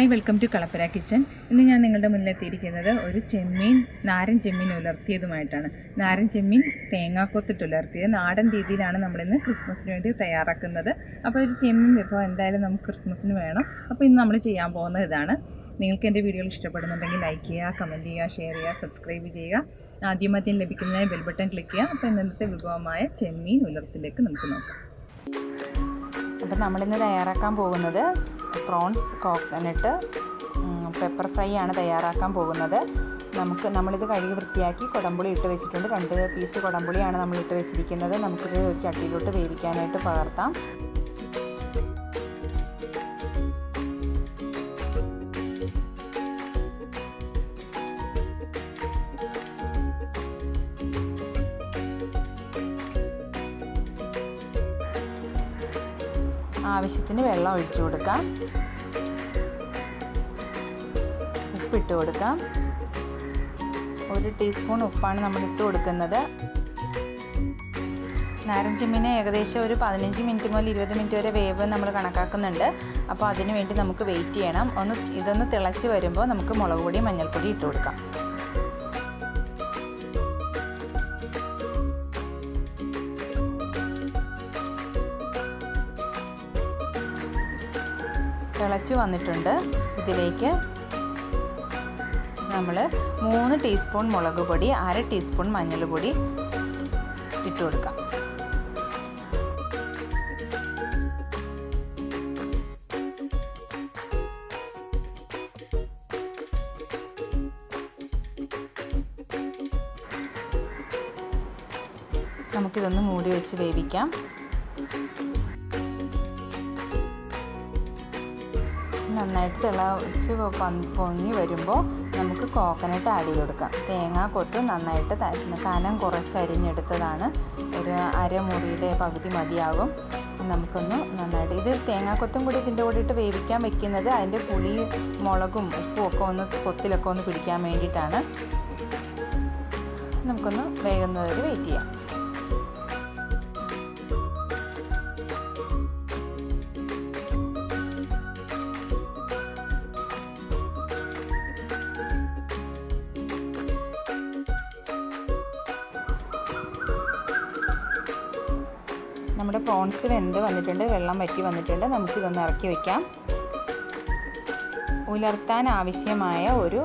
Hi, welcome to Kalappura kitchen. ഇന്ന് ഞാൻ നിങ്ങളുടെ മുന്നിലെത്തിയിരിക്കുന്നത് ഒരു നാരൻ ചെമ്മീൻ ഉലർത്തിയതുമായിട്ടാണ്. നാരൻ ചെമ്മീൻ തേങ്ങാക്കൊത്തിട്ട് ഉലർത്തിയത് നാടൻ രീതിയിലാണ് നമ്മളിന്ന് ക്രിസ്മസിന് വേണ്ടി തയ്യാറാക്കുന്നത്. അപ്പോൾ ഒരു ചെമ്മീൻ വിഭവം എന്തായാലും നമുക്ക് ക്രിസ്മസിന് വേണം. അപ്പോൾ ഇന്ന് നമ്മൾ ചെയ്യാൻ പോകുന്നത് ഇതാണ്. നിങ്ങൾക്ക് എൻ്റെ വീഡിയോകൾ ഇഷ്ടപ്പെടുന്നുണ്ടെങ്കിൽ ലൈക്ക് ചെയ്യുക, കമൻറ്റ് ചെയ്യുക, ഷെയർ ചെയ്യുക, സബ്സ്ക്രൈബ് ചെയ്യുക. ആദ്യം ലഭിക്കുന്നതിനായി ബെൽ ബട്ടൺ ക്ലിക്ക് ചെയ്യുക. അപ്പോൾ ഇന്നത്തെ വിഭവമായ ചെമ്മീൻ ഉലർത്തിലേക്ക് നമുക്ക് നോക്കാം. അപ്പോൾ നമ്മളിന്ന് തയ്യാറാക്കാൻ പോകുന്നത് പ്രോൺസ് കോക്കനട്ട് പെപ്പർ ഫ്രൈ ആണ് തയ്യാറാക്കാൻ പോകുന്നത്. നമ്മളിത് കഴുകി വൃത്തിയാക്കി കുടംപുളി ഇട്ട് വെച്ചിട്ടുണ്ട്. 2 പീസ് കുടംപുളിയാണ് നമ്മൾ ഇട്ട് വെച്ചിരിക്കുന്നത്. നമുക്കിത് ഒരു ചട്ടിയിലോട്ട് വേവിക്കാനായിട്ട് പകർത്താം. ആവശ്യത്തിന് വെള്ളം ഒഴിച്ചു കൊടുക്കാം. ഉപ്പിട്ട് കൊടുക്കാം. 1 ടീസ്പൂൺ ഉപ്പാണ് നമ്മൾ ഇട്ട് കൊടുക്കുന്നത്. നാരൻ ചെമ്മീന് ഏകദേശം ഒരു 15 മിനിറ്റ് മുതൽ 20 മിനിറ്റ് വരെ വേവ് നമ്മൾ കണക്കാക്കുന്നുണ്ട്. അപ്പോൾ അതിന് വേണ്ടി നമുക്ക് വെയിറ്റ് ചെയ്യണം. ഇതൊന്ന് തിളച്ച് വരുമ്പോൾ നമുക്ക് മുളക് പൊടി, മഞ്ഞൾപ്പൊടി ഇട്ട് കൊടുക്കാം. തിളച്ച് വന്നിട്ടുണ്ട്. ഇതിലേക്ക് നമ്മൾ 3 ടീസ്പൂൺ മുളക് പൊടി, 1/2 ടീസ്പൂൺ മഞ്ഞൾപ്പൊടി ഇട്ട് കൊടുക്കാം. നമുക്കിതൊന്ന് മൂടി വെച്ച് വേവിക്കാം. നന്നായിട്ട് തിളച്ച് പൊങ്ങി വരുമ്പോൾ നമുക്ക് കോക്കനട്ട് ആഡ് ചെയ്ത് കൊടുക്കാം. തേങ്ങാക്കൊത്ത് നന്നായിട്ട് കനം കുറച്ചരിഞ്ഞെടുത്തതാണ്. ഒരു അരമുറിയുടെ പകുതി മതിയാകും. നമുക്കൊന്ന് നന്നായിട്ട് ഇത് തേങ്ങാക്കൊത്തും കൂടി ഇതിൻ്റെ കൂടെ ഇട്ട് വേവിക്കാൻ വെക്കുന്നത് അതിൻ്റെ പുളി, മുളകും, ഉപ്പും ഒക്കെ ഒന്ന് കൊത്തിലൊക്കെ ഒന്ന് പിടിക്കാൻ വേണ്ടിയിട്ടാണ്. നമുക്കൊന്ന് വേകുന്നവരെ വെയിറ്റ് ചെയ്യാം. നമ്മുടെ പ്രോൺസ് വെന്ത് വന്നിട്ടുണ്ട്, വെള്ളം വറ്റി വന്നിട്ടുണ്ട്. നമുക്കിതൊന്ന് ഇറക്കി വയ്ക്കാം. ഉലർത്താൻ ആവശ്യമായ ഒരു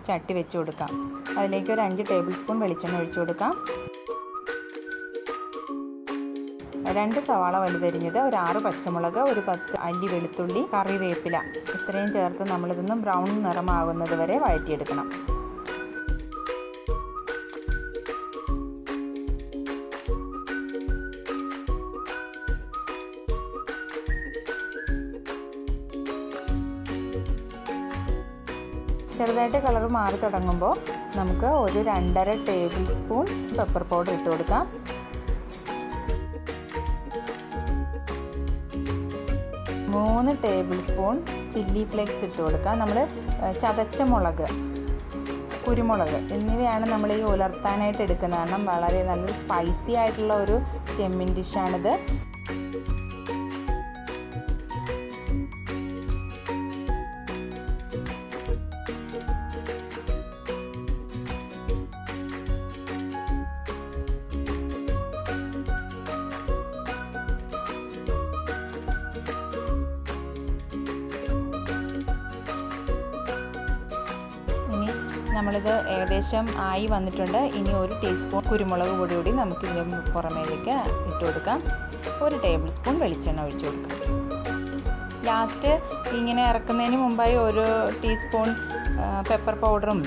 ചട്ടി വെച്ച് കൊടുക്കാം. അതിലേക്ക് ഒരു 5 ടേബിൾ സ്പൂൺ വെളിച്ചെണ്ണ ഒഴിച്ചു കൊടുക്കാം. 2 സവാള വലുതരിഞ്ഞത്, ഒരു 6 പച്ചമുളക്, ഒരു 10 അല്ലി വെളുത്തുള്ളി, കറിവേപ്പില ഇത്രയും ചേർത്ത് നമ്മളിതൊന്ന് ബ്രൗൺ നിറമാകുന്നത് വരെ വഴറ്റിയെടുക്കണം. ചെറുതായിട്ട് കളർ മാറി തുടങ്ങുമ്പോൾ നമുക്ക് ഒരു 2.5 ടേബിൾ സ്പൂൺ പെപ്പർ പൗഡർ ഇട്ട് കൊടുക്കാം. 3 ടേബിൾ സ്പൂൺ ചില്ലി ഫ്ലേക്സ് ഇട്ട് കൊടുക്കാം. നമ്മൾ ചതച്ച മുളക്, കുരുമുളക് എന്നിവയാണ് നമ്മൾ ഈ ഉലർത്താനായിട്ട് എടുക്കുന്നത്. കാരണം വളരെ നല്ലൊരു സ്പൈസി ആയിട്ടുള്ള ഒരു ചെമ്മീൻ ഡിഷാണിത്. നമ്മളിത് ഏകദേശം ആയി വന്നിട്ടുണ്ട്. ഇനി 1 ടീസ്പൂൺ കുരുമുളക് പൊടി കൂടി നമുക്കിതിന് പുറമേലേക്ക് ഇട്ട് കൊടുക്കാം. 1 ടേബിൾ സ്പൂൺ വെളിച്ചെണ്ണ ഒഴിച്ചു കൊടുക്കാം. ലാസ്റ്റ് ഇങ്ങനെ ഇറക്കുന്നതിന് മുമ്പായി 1 ടീസ്പൂൺ പെപ്പർ പൗഡറും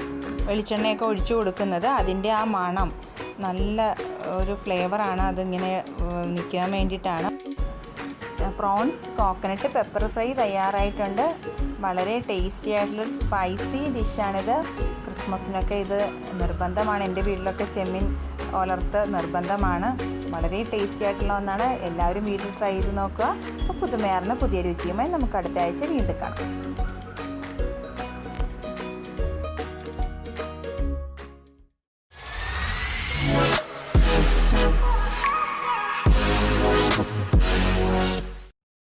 വെളിച്ചെണ്ണയൊക്കെ ഒഴിച്ചു കൊടുക്കുന്നത് അതിൻ്റെ ആ മണം, നല്ല ഒരു ഫ്ലേവറാണ്, അതിങ്ങനെ നിൽക്കാൻ വേണ്ടിയിട്ടാണ്. പ്രോൺസ് കോക്കനട്ട് പെപ്പർ ഫ്രൈ തയ്യാറായിട്ടുണ്ട്. വളരെ ടേസ്റ്റി ആയിട്ടുള്ളൊരു സ്പൈസി ഡിഷാണിത്. ക്രിസ്മസിനൊക്കെ ഇത് നിർബന്ധമാണ്. എൻ്റെ വീട്ടിലൊക്കെ ചെമ്മീൻ ഉലർത്ത് നിർബന്ധമാണ്. വളരെ ടേസ്റ്റി ആയിട്ടുള്ള ഒന്നാണ്. എല്ലാവരും വീട്ടിൽ ട്രൈ ചെയ്ത് നോക്കുക. അപ്പോൾ പുതുമയാർന്ന പുതിയ രുചിയുമായി നമുക്ക് അടുത്ത ആഴ്ച വീണ്ടും കാണാം.